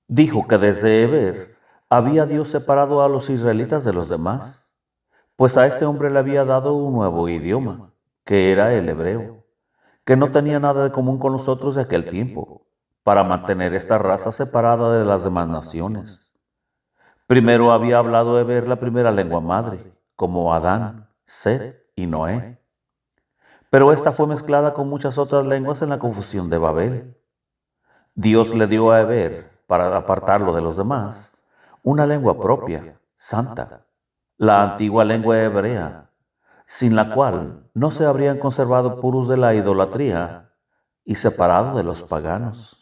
Dijo que desde Heber había Dios separado a los israelitas de los demás, pues a este hombre le había dado un nuevo idioma, que era el hebreo, que no tenía nada de común con los otros de aquel tiempo, para mantener esta raza separada de las demás naciones. Primero había hablado Heber la primera lengua madre, como Adán, Set y Noé. Pero esta fue mezclada con muchas otras lenguas en la confusión de Babel. Dios le dio a Heber, para apartarlo de los demás, una lengua propia, santa, la antigua lengua hebrea, sin la cual no se habrían conservado puros de la idolatría y separado de los paganos.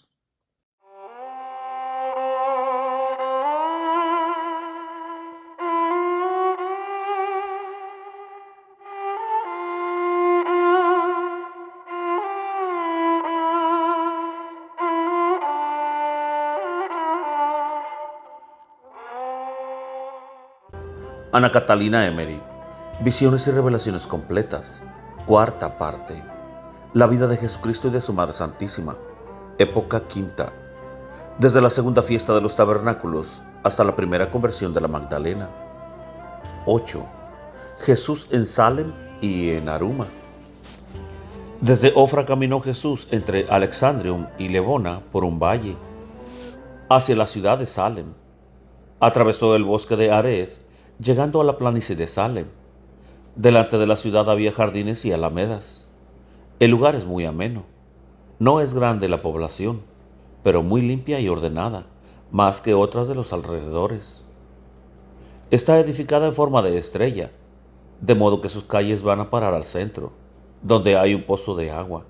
Ana Catalina Emery, Visiones y Revelaciones Completas, cuarta parte. La vida de Jesucristo y de su Madre Santísima, época quinta. Desde la segunda fiesta de los tabernáculos hasta la primera conversión de la Magdalena. 8. Jesús en Salem y en Aruma. Desde Ofra caminó Jesús entre Alexandrium y Lebona por un valle, hacia la ciudad de Salem. Atravesó el bosque de Ared, llegando a la planicie de Salem. Delante de la ciudad había jardines y alamedas. El lugar es muy ameno. No es grande la población, pero muy limpia y ordenada, más que otras de los alrededores. Está edificada en forma de estrella, de modo que sus calles van a parar al centro, donde hay un pozo de agua.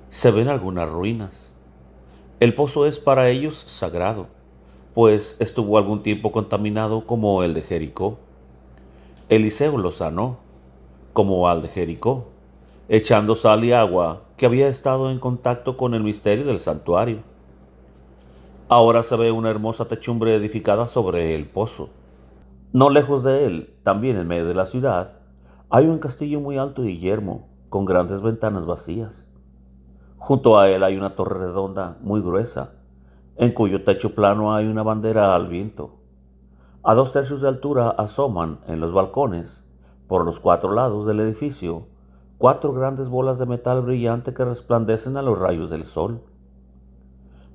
Se ven algunas ruinas. El pozo es para ellos sagrado, pues estuvo algún tiempo contaminado como el de Jericó. Eliseo lo sanó, como al de Jericó, echando sal y agua que había estado en contacto con el misterio del santuario. Ahora se ve una hermosa techumbre edificada sobre el pozo. No lejos de él, también en medio de la ciudad, hay un castillo muy alto y yermo, con grandes ventanas vacías. Junto a él hay una torre redonda muy gruesa, en cuyo techo plano hay una bandera al viento. A 2 tercios de altura asoman en los balcones, por los 4 lados del edificio, 4 grandes bolas de metal brillante que resplandecen a los rayos del sol.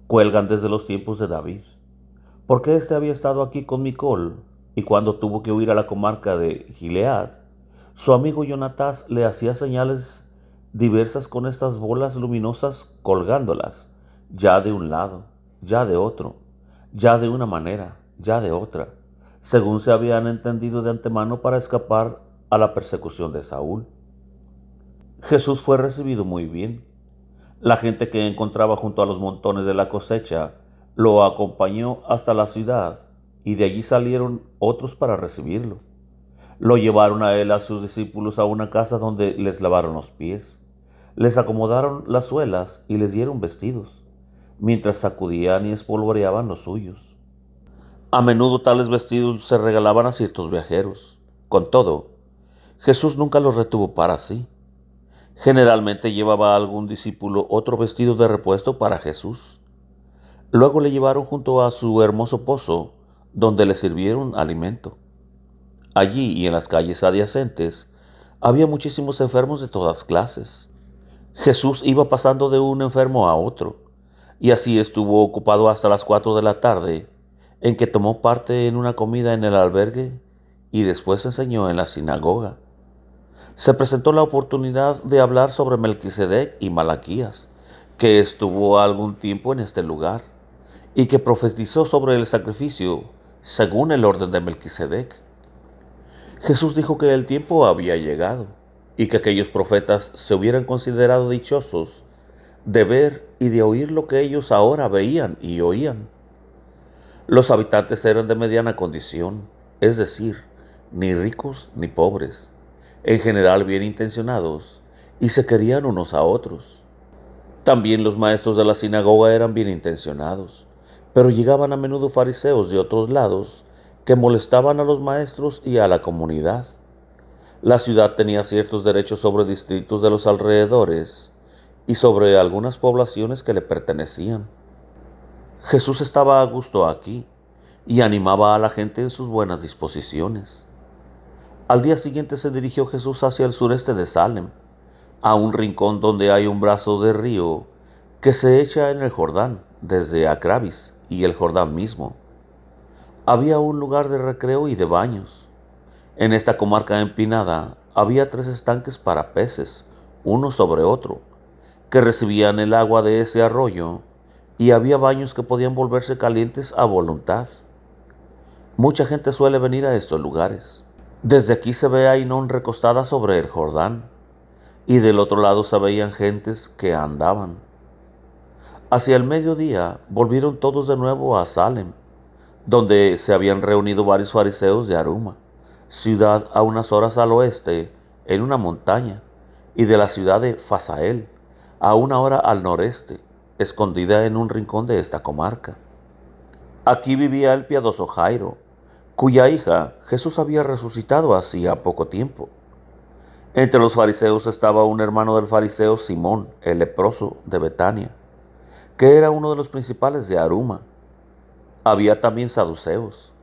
Cuelgan desde los tiempos de David, porque éste había estado aquí con Micol, y cuando tuvo que huir a la comarca de Gilead, su amigo Jonatás le hacía señales diversas con estas bolas luminosas colgándolas, ya de un lado, ya de otro, ya de una manera, ya de otra, según se habían entendido de antemano para escapar a la persecución de Saúl. Jesús fue recibido muy bien. La gente que encontraba junto a los montones de la cosecha lo acompañó hasta la ciudad, y de allí salieron otros para recibirlo. Lo llevaron a él, a sus discípulos, a una casa donde les lavaron los pies, les acomodaron las suelas y les dieron vestidos, mientras sacudían y espolvoreaban los suyos. A menudo tales vestidos se regalaban a ciertos viajeros. Con todo, Jesús nunca los retuvo para sí. Generalmente llevaba a algún discípulo otro vestido de repuesto para Jesús. Luego le llevaron junto a su hermoso pozo, donde le sirvieron alimento. Allí y en las calles adyacentes había muchísimos enfermos de todas clases. Jesús iba pasando de un enfermo a otro, y así estuvo ocupado hasta las 4 de la tarde, en que tomó parte en una comida en el albergue y después enseñó en la sinagoga. Se presentó la oportunidad de hablar sobre Melquisedec y Malaquías, que estuvo algún tiempo en este lugar, y que profetizó sobre el sacrificio según el orden de Melquisedec. Jesús dijo que el tiempo había llegado, y que aquellos profetas se hubieran considerado dichosos de ver y de oír lo que ellos ahora veían y oían. Los habitantes eran de mediana condición, es decir, ni ricos ni pobres, en general bien intencionados, y se querían unos a otros. También los maestros de la sinagoga eran bien intencionados, pero llegaban a menudo fariseos de otros lados que molestaban a los maestros y a la comunidad. La ciudad tenía ciertos derechos sobre distritos de los alrededores y sobre algunas poblaciones que le pertenecían. Jesús estaba a gusto aquí y animaba a la gente en sus buenas disposiciones. Al día siguiente se dirigió Jesús hacia el sureste de Salem, a un rincón donde hay un brazo de río que se echa en el Jordán, desde Acravis y el Jordán mismo. Había un lugar de recreo y de baños. En esta comarca empinada había 3 estanques para peces, uno sobre otro, que recibían el agua de ese arroyo, y había baños que podían volverse calientes a voluntad. Mucha gente suele venir a estos lugares. Desde aquí se ve a Ainón recostada sobre el Jordán, y del otro lado se veían gentes que andaban. Hacia el mediodía volvieron todos de nuevo a Salem, donde se habían reunido varios fariseos de Aruma, ciudad a unas horas al oeste, en una montaña, y de la ciudad de Fasael, a una hora al noreste, escondida en un rincón de esta comarca. Aquí vivía el piadoso Jairo, cuya hija Jesús había resucitado hacía poco tiempo. Entre los fariseos estaba un hermano del fariseo Simón, el leproso de Betania, que era uno de los principales de Aruma. Había también saduceos.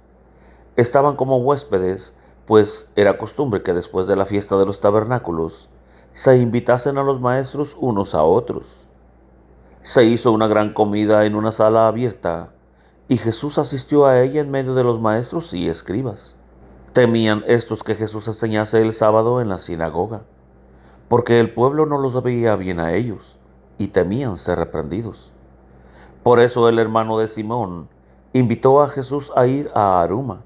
Estaban como huéspedes, pues era costumbre que después de la fiesta de los tabernáculos se invitasen a los maestros unos a otros. Se hizo una gran comida en una sala abierta, y Jesús asistió a ella en medio de los maestros y escribas. Temían estos que Jesús enseñase el sábado en la sinagoga, porque el pueblo no los veía bien a ellos, y temían ser reprendidos. Por eso el hermano de Simón invitó a Jesús a ir a Aruma,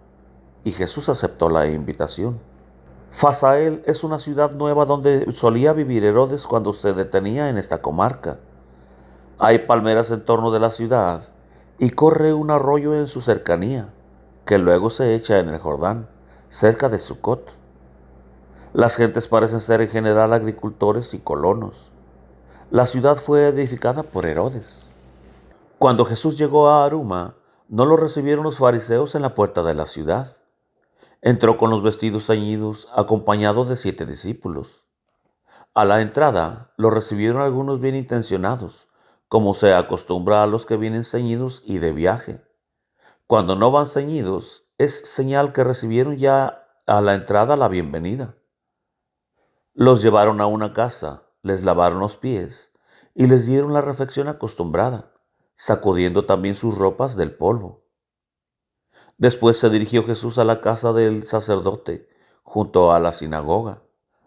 y Jesús aceptó la invitación. Fasael es una ciudad nueva donde solía vivir Herodes cuando se detenía en esta comarca. Hay palmeras en torno de la ciudad y corre un arroyo en su cercanía, que luego se echa en el Jordán, cerca de Sucot. Las gentes parecen ser en general agricultores y colonos. La ciudad fue edificada por Herodes. Cuando Jesús llegó a Aruma, no lo recibieron los fariseos en la puerta de la ciudad. Entró con los vestidos ceñidos, acompañado de 7 discípulos. A la entrada lo recibieron algunos bien intencionados, como se acostumbra a los que vienen ceñidos y de viaje. Cuando no van ceñidos, es señal que recibieron ya a la entrada la bienvenida. Los llevaron a una casa, les lavaron los pies y les dieron la refección acostumbrada, sacudiendo también sus ropas del polvo. Después se dirigió Jesús a la casa del sacerdote, junto a la sinagoga,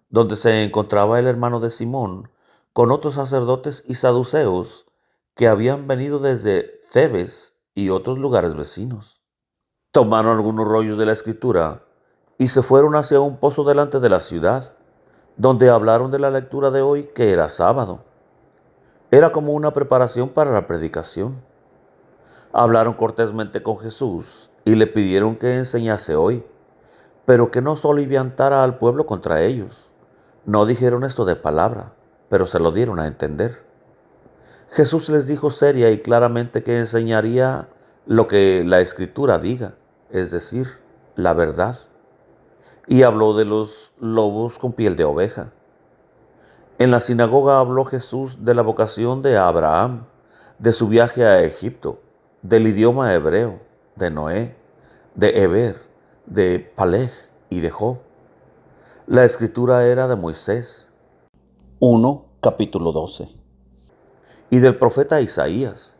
donde se encontraba el hermano de Simón, con otros sacerdotes y saduceos que habían venido desde Thebes y otros lugares vecinos. Tomaron algunos rollos de la Escritura y se fueron hacia un pozo delante de la ciudad, donde hablaron de la lectura de hoy, que era sábado. Era como una preparación para la predicación. Hablaron cortésmente con Jesús y le pidieron que enseñase hoy, pero que no soliviantara al pueblo contra ellos. No dijeron esto de palabra, pero se lo dieron a entender. Jesús les dijo seria y claramente que enseñaría lo que la Escritura diga, es decir, la verdad. Y habló de los lobos con piel de oveja. En la sinagoga habló Jesús de la vocación de Abraham, de su viaje a Egipto, del idioma hebreo, de Noé, de Eber, de Paleg y de Job. La escritura era de Moisés. 1, capítulo 12. Y del profeta Isaías.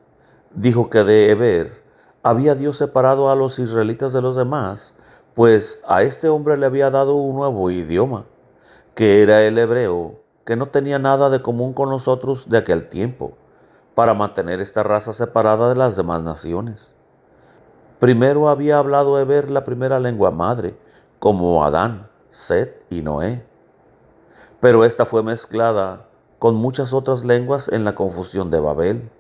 Dijo que de Eber había Dios separado a los israelitas de los demás, pues a este hombre le había dado un nuevo idioma, que era el hebreo, que no tenía nada de común con los otros de aquel tiempo, para mantener esta raza separada de las demás naciones. Primero había hablado Eber la primera lengua madre, como Adán, Set y Noé. Pero esta fue mezclada con muchas otras lenguas en la confusión de Babel.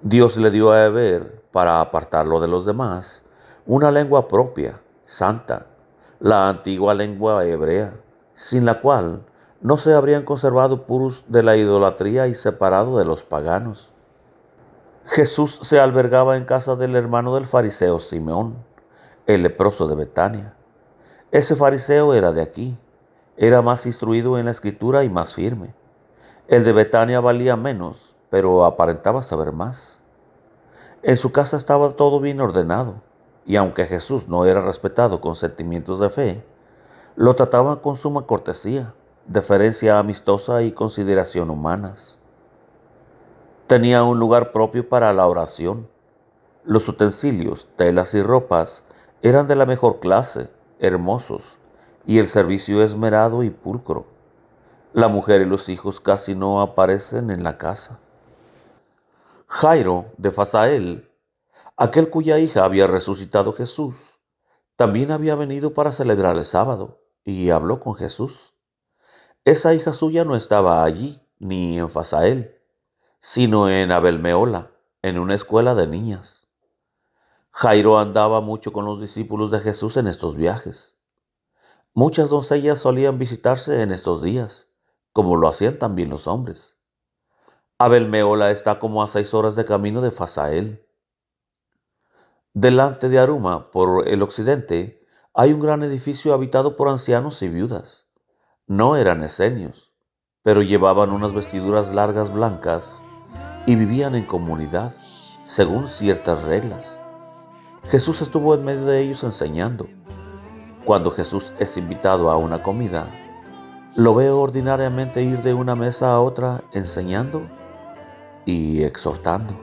Dios le dio a Eber, para apartarlo de los demás, una lengua propia, santa, la antigua lengua hebrea, sin la cual no se habrían conservado puros de la idolatría y separado de los paganos. Jesús se albergaba en casa del hermano del fariseo Simón, el leproso de Betania. Ese fariseo era de aquí, era más instruido en la escritura y más firme. El de Betania valía menos, pero aparentaba saber más. En su casa estaba todo bien ordenado, y aunque Jesús no era respetado con sentimientos de fe, lo trataban con suma cortesía, deferencia amistosa y consideración humanas. Tenía un lugar propio para la oración. Los utensilios, telas y ropas eran de la mejor clase, hermosos, y el servicio esmerado y pulcro. La mujer y los hijos casi no aparecen en la casa. Jairo de Fasael, aquel cuya hija había resucitado Jesús, también había venido para celebrar el sábado y habló con Jesús. Esa hija suya no estaba allí, ni en Fasael, sino en Abel-Mehola, en una escuela de niñas. Jairo andaba mucho con los discípulos de Jesús en estos viajes. Muchas doncellas solían visitarse en estos días, como lo hacían también los hombres. Abel-Mehola está como a 6 horas de camino de Fasael. Delante de Aruma, por el occidente, hay un gran edificio habitado por ancianos y viudas. No eran esenios, pero llevaban unas vestiduras largas blancas y vivían en comunidad, según ciertas reglas. Jesús estuvo en medio de ellos enseñando. Cuando Jesús es invitado a una comida, lo veo ordinariamente ir de una mesa a otra enseñando y exhortando.